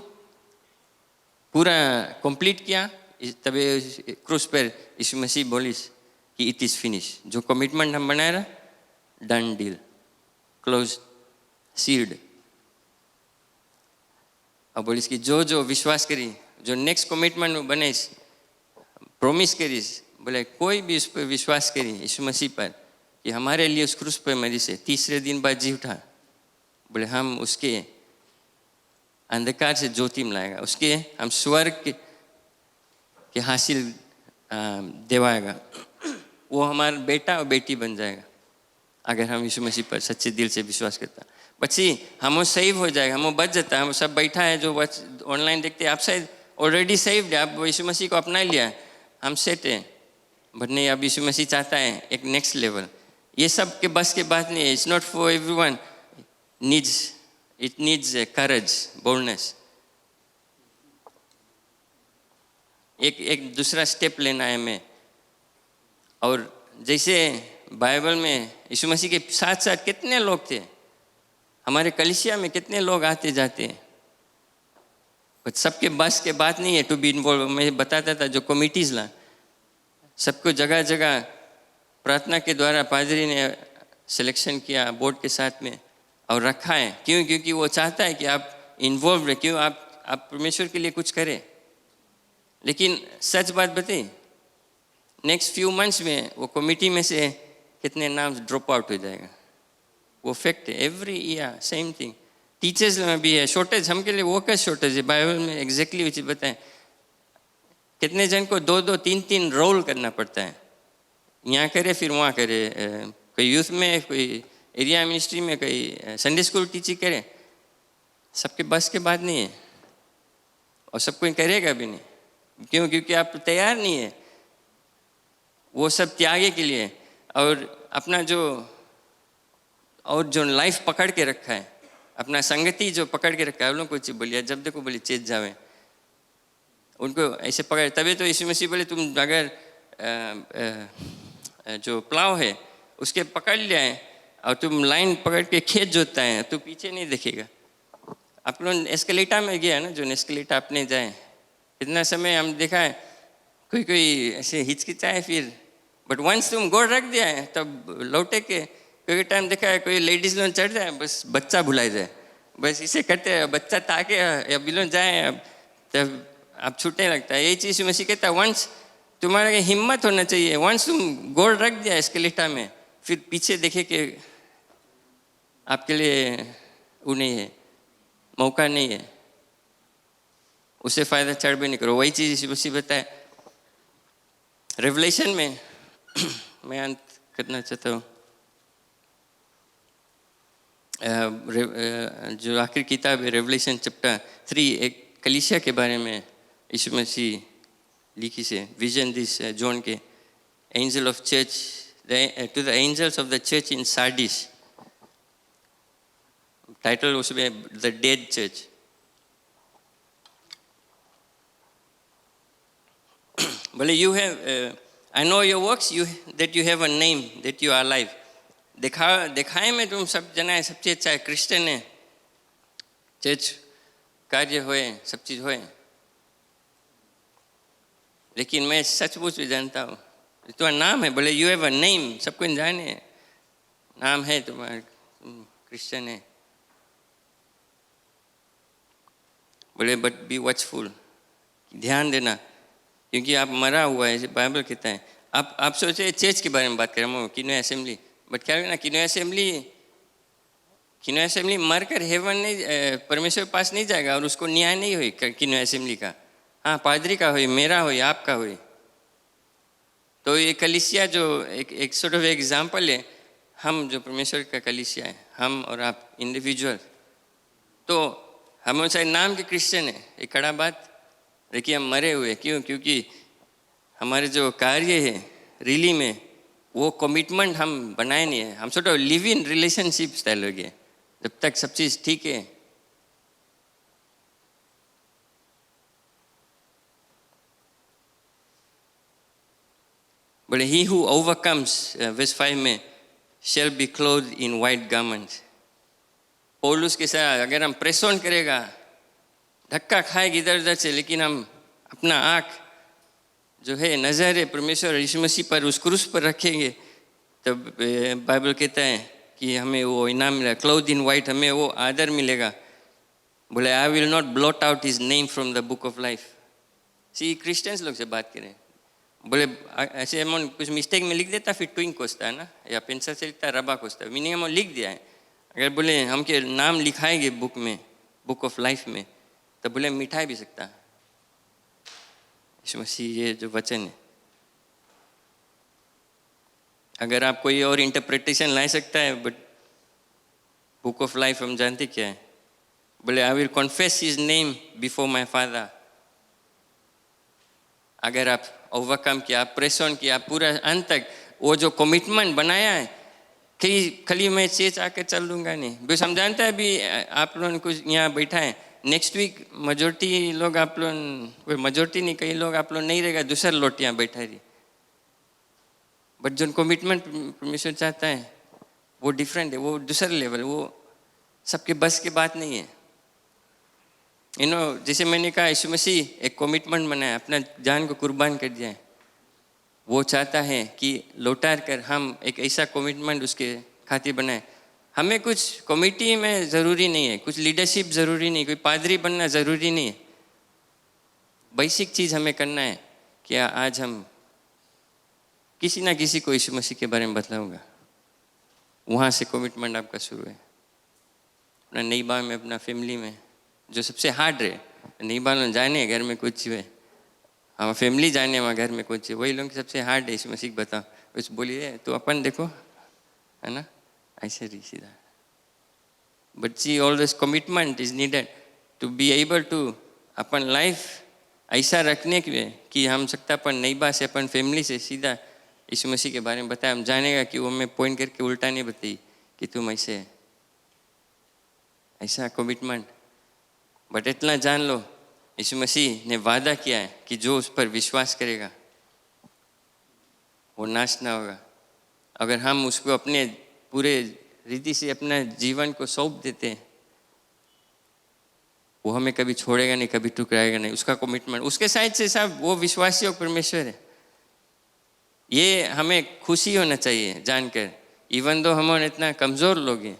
पूरा कंप्लीट किया, तबे क्रूस पर यीशु मसीह बोलिस कि इट इज फिनिश। जो कमिटमेंट हम बनाए रहा, डन डील, क्लोज, सील्ड। अब बोलिस कि जो जो विश्वास करी, जो नेक्स्ट कमिटमेंट बनेस, प्रॉमिस करीस, बोले कोई भी उस पर विश्वास करी यीशु मसीह पर कि हमारे लिए उस क्रूस पर मरी से तीसरे दिन बाद जी उठा, बोले हम उसके अंधकार से ज्योति में लाएगा, उसके हम स्वर्ग के हासिल दिवाएगा। वो हमारा बेटा और बेटी बन जाएगा अगर हम यीशु मसीह पर सच्चे दिल से विश्वास करता। बच्ची हम सेव हो जाएगा, हम बच जाता है। हम सब बैठा है जो ऑनलाइन देखते हैं, आप शायद ऑलरेडी सेव्ड है, आप यीशु मसीह को अपना लिया, हम सेट है। बट नहीं, अब यीशु मसीह चाहता है एक नेक्स्ट लेवल। ये सब के बस के बात नहीं है। It's not for everyone, it needs courage, boldness. एक दूसरा स्टेप लेना है हमें। और जैसे बाइबल में यीशु मसीह के साथ साथ कितने लोग थे, हमारे कलीसिया में कितने लोग आते जाते हैं, बट सबके बस के बात नहीं है टू बी इन्वॉल्व। मैं बताता था जो कमिटीज ला, सबको जगह जगह प्रार्थना के द्वारा पादरी ने सिलेक्शन किया बोर्ड के साथ में और रखा है। क्यों? क्योंकि वो चाहता है कि आप इन्वॉल्व रहे, क्यों आप परमेश्वर के लिए कुछ करें। लेकिन सच बात बताइए, नेक्स्ट फ्यू मंथ्स में वो कमिटी में से कितने नाम ड्रॉप आउट हो जाएगा, वो फैक्ट है। Every year same thing. Teachers में भी है शॉर्टेज, हम के लिए वो क्या शॉर्टेज है, बाइबल में एग्जैक्टली वो चीज़ बताएं। कितने जन को 2-2, 3-3 रोल करना पड़ता है, यहाँ करे फिर वहाँ करे, कोई यूथ में, कोई एरिया मिनिस्ट्री में, कोई संडे स्कूल टीचिंग करे। सबके बस के बात नहीं है और सब कोई करेगा भी नहीं। क्यों? क्योंकि आप तैयार नहीं है वो सब त्यागे के लिए। और अपना जो लाइफ पकड़ के रखा है, अपना संगति जो पकड़ के रखा है, उन लोगों को चीज बोलिए, जब देखो बोले चेत जावे, उनको ऐसे पकड़। तभी तो यीशु मसीह बोले तुम अगर जो प्लाव है उसके पकड़ लिया है और तुम लाइन पकड़ के खेत जोतता है तो पीछे नहीं देखेगा। आप लोग एस्केलेटर में गया ना, जो एस्केलेटर अपने जाए, इतना समय हम देखा है कोई ऐसे हिचकिचाए फिर, बट वंस तुम गोड़ रख दिया है तब लौटे के। कोई टाइम देखा है कोई लेडीज लोग चढ़ जाए, बस बच्चा भुलाई जाए, बस इसे करते हैं, बच्चा ताके या बिलों जाए, तब आप छूटने लगता है। यही चीज़ मसीह कहता है, वंस तुम्हारे हिम्मत होना चाहिए, वंस तुम गोड़ रख दिया एस्केलेटर में, फिर पीछे देखे कि आपके लिए वो नहीं है, मौका नहीं है, उसे फायदा चढ़ भी नहीं करो। वही चीज़ मसीह बताए रेवलेशन में। मैं अंत करना चाहता हूँ, जो आखिरी किताब है रेवलेशन चैप्टर 3, एक कलीसिया के बारे में यीशु मसीह लिखी से विजन दिस जॉन के angel of church to the angels of the church in Sardis, title उसमें द डेड चर्च। बोले you have I know your works, that you have a name, that you are alive. दिखाए में तुम सब जना है, सब चीज अच्छा है, क्रिश्चियन है, चर्च कार्य होए, सब चीज होए, लेकिन मैं सचमुच भी जानता हूँ तुम्हारा नाम है। बोले यू हैव अ नेम, सबको जाने नाम है तुम्हारा, तुम क्रिश्चियन है। बोले बट बी वॉचफुल, ध्यान देना, क्योंकि आप मरा हुआ है, बाइबल कहता है। आप सोचे चर्च के बारे में बात करें, हम किनो असेंबली, बट क्या ना किनो असेंबली मर कर हेवन नहीं, परमेश्वर के पास नहीं जाएगा और उसको न्याय नहीं हुई किनो असेंबली का। हाँ, पादरी का हुई, मेरा हुई, आपका हुई। तो ये कलीसिया जो एक सॉर्ट ऑफ एग्जाम्पल है, हम जो परमेश्वर का कलीसिया है, हम और आप इंडिविजुअल, तो हम शायद नाम के क्रिश्चियन है, एक कड़ा बात, लेकिन हम मरे हुए। क्यों? क्योंकि हमारे जो कार्य है रिली में वो कमिटमेंट हम बनाए नहीं है। हम sort of live in relationship style हो गए, जब तक सब चीज़ ठीक है। बोले ही हु ओवरकम्स, वर्स 5 में, shall be clothed in white garments, पौलुस के साथ अगर हम प्रेस ऑन करेगा, धक्का खाएगी इधर उधर से, लेकिन हम अपना आँख जो है नज़र है परमेश्वर यीशु मसीह पर, उस क्रूस पर रखेंगे, तब बाइबल कहता है कि हमें वो इनाम मिलेगा, क्लोथ इन वाइट, हमें वो आदर मिलेगा। बोले I will not blot out his name from the book of life. See Christians लोग से बात करें, बोले ऐसे हम कुछ मिस्टेक में लिख देता, फिर ट्विंक कोसता है ना, या पेंसिल से लिखता है रबा कोसता है, मीनिंग हम लिख दिया है। अगर बोले हम के नाम लिखाएंगे बुक में, बुक ऑफ लाइफ में, तो बोले मिठा भी सकता है यीशु मसीह, ये जो वचन है। अगर आप कोई और इंटरप्रिटेशन ला सकता है, बट बुक ऑफ लाइफ हम जानते क्या है। बोले I will confess his name before my father. अगर आप ओवरकम किया, आप प्रेस ऑन किया, पूरा अंत तक वो जो कमिटमेंट बनाया है कि खाली मैं चेच आकर चल लूँगा नहीं, बस हम जानते हैं अभी आप लोग कुछ यहाँ बैठा है, नेक्स्ट वीक मेजोरिटी लोग आप लोग, कोई मेजोरिटी नहीं, कई लोग आप लोग नहीं रहेगा, दूसरा लोट यहाँ बैठा रही। बट जो कमिटमेंट परमेश्वर चाहता है वो डिफरेंट है, वो दूसरा लेवल, वो सबके बस की बात नहीं है। जैसे मैंने कहा यीशु मसीह एक कमिटमेंट बनाया, अपना जान को कुर्बान कर दिया है। वो चाहता है कि लौटार कर हम एक ऐसा कमिटमेंट उसके खातिर बनाए। हमें कुछ कमेटी में ज़रूरी नहीं है, कुछ लीडरशिप ज़रूरी नहीं, कोई पादरी बनना ज़रूरी नहीं है। बेसिक चीज़ हमें करना है कि आज हम किसी ना किसी को यीशु मसीह के बारे में बतलाऊंगा, वहाँ से कमिटमेंट आपका शुरू है। अपना नई बार में, अपना फैमिली में जो सबसे हार्ड रहे, नई बार जाने घर में कुछ है, हम फैमिली जाने वहाँ घर में कुछ है, वही लोग सबसे हार्ड है यीशु मसीह बताओ। उस बोलिए तो अपन देखो है ना, ऐसे रही सीधा। But see always commitment is needed to be able to upon life ऐसा रखने के लिए कि हम सकता अपन नई बात से, अपन फैमिली से सीधा यीशु मसीह के बारे में बताया, हम जानेगा कि वो मैं पॉइंट करके उल्टा नहीं बताई कि तुम ऐसे, ऐसा कमिटमेंट। बट इतना जान लो यीशु मसीह ने वादा किया है कि जो उस पर विश्वास करेगा वो नाश ना होगा। अगर हम उसको अपने पूरे रीति से अपना जीवन को सौंप देते हैं, वो हमें कभी छोड़ेगा नहीं, कभी टुकराएगा नहीं। उसका कमिटमेंट उसके साइड से साहब, वो विश्वासी और परमेश्वर है। ये हमें खुशी होना चाहिए जानकर, इवन दो हम इतना कमज़ोर लोग हैं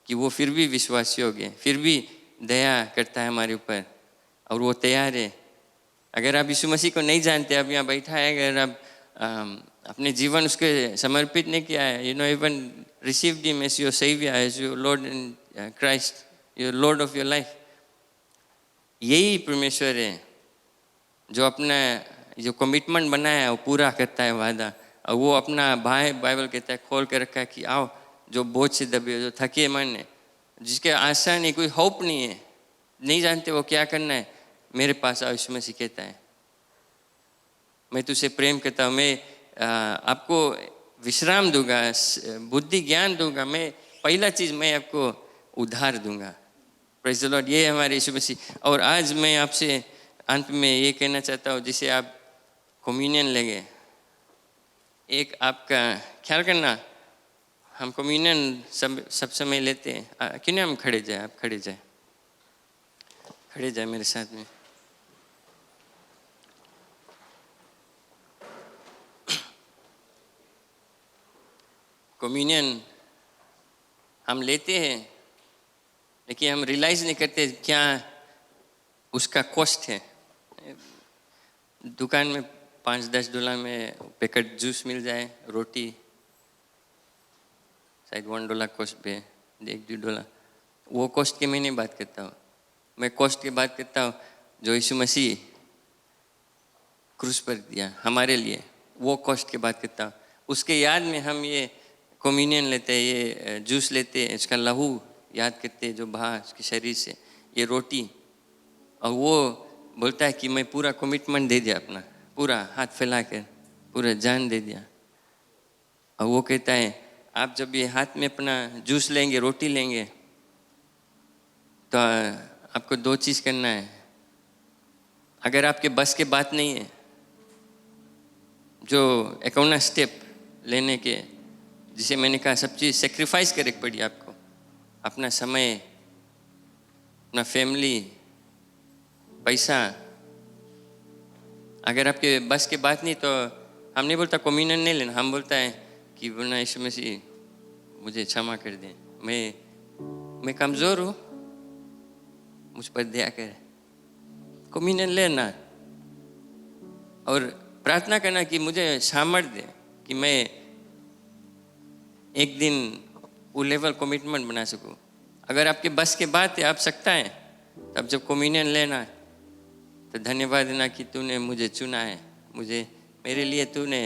कि वो फिर भी विश्वासी हो गए, फिर भी दया करता है हमारे ऊपर, और वो तैयार है। अगर आप यीशु मसीह को नहीं जानते, आप यहाँ बैठा है, अगर आप अपने जीवन उसके समर्पित नहीं किया है, even received him as your saviour, as your Lord and Christ, your Lord of your life, यही परमेश्वर है जो अपना जो कमिटमेंट बनाया है वो पूरा करता है वादा। और वो अपना भाई बाइबल कहता है खोल के रखा है कि आओ जो बोझ से दबे, जो थके मन है, जिसके आशा नहीं, कोई होप नहीं है, नहीं जानते वो क्या करना है, मेरे पास आओ, यीशु मसीह कहता है मैं तुझसे प्रेम करता हूँ, मैं आपको विश्राम दूंगा, बुद्धि ज्ञान दूंगा, मैं पहला चीज़ मैं आपको उद्धार दूंगा। प्रेज़ द लॉर्ड, ये हमारे यीशु मसीह। और आज मैं आपसे अंत में ये कहना चाहता हूँ, जिसे आप कम्युनियन लेंगे, एक आपका ख्याल करना, हम कम्युनियन सब समय लेते हैं, क्यों नहीं हम खड़े जाए, आप खड़े जाए, खड़े जाए मेरे साथ में। कम्युनियन हम लेते हैं, लेकिन हम रियलाइज़ नहीं करते क्या उसका कॉस्ट है। दुकान में $5-10 में पैकेट जूस मिल जाए, रोटी शायद $1 कॉस्ट पे, $1-2, वो कॉस्ट की मैं नहीं बात करता हूँ। मैं कॉस्ट की बात करता हूँ जो यीशु मसीह क्रूस पर दिया हमारे लिए, वो कॉस्ट की बात करता हूँ। उसके याद में हम ये कम्युनियन लेते हैं, ये जूस लेते हैं, इसका लहू याद करते हैं जो बहा उसके शरीर से, ये रोटी, और वो बोलता है कि मैं पूरा कमिटमेंट दे दिया, अपना पूरा हाथ फैलाकर पूरा जान दे दिया। और वो कहता है आप जब ये हाथ में अपना जूस लेंगे, रोटी लेंगे, तो आपको 2 चीज़ करना है। अगर आपके बस के बात नहीं है, जो इकोना स्टेप लेने के, जिसे मैंने कहा सब चीज़ सेक्रीफाइस करे पड़ी आपको, अपना समय अपना फैमिली, पैसा, अगर आपके बस की बात नहीं तो हम नहीं बोलता कम्युनियन नहीं लेना, हम बोलता है कि वरना यीशु मसीह मुझे क्षमा कर दें, मैं कमज़ोर हूँ, मुझ पर दया करे। कम्युनियन लेना और प्रार्थना करना कि मुझे सामर्थ दे कि मैं एक दिन वो लेवल कमिटमेंट बना सकूं। अगर आपके बस के बात है, आप सकता है, तब जब कम्युनियन लेना तो धन्यवाद देना कि तूने मुझे चुना है, मुझे मेरे लिए तूने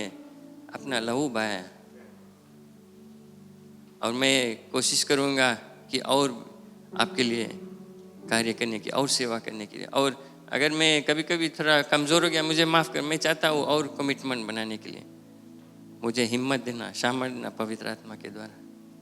अपना लहू बहाया, और मैं कोशिश करूँगा कि और आपके लिए कार्य करने की, और सेवा करने के लिए। और अगर मैं कभी कभी थोड़ा कमज़ोर हो गया, मुझे माफ़ कर, मैं चाहता हूँ और कमिटमेंट बनाने के लिए मुझे हिम्मत देना, सामर्थ देना पवित्र आत्मा के द्वारा।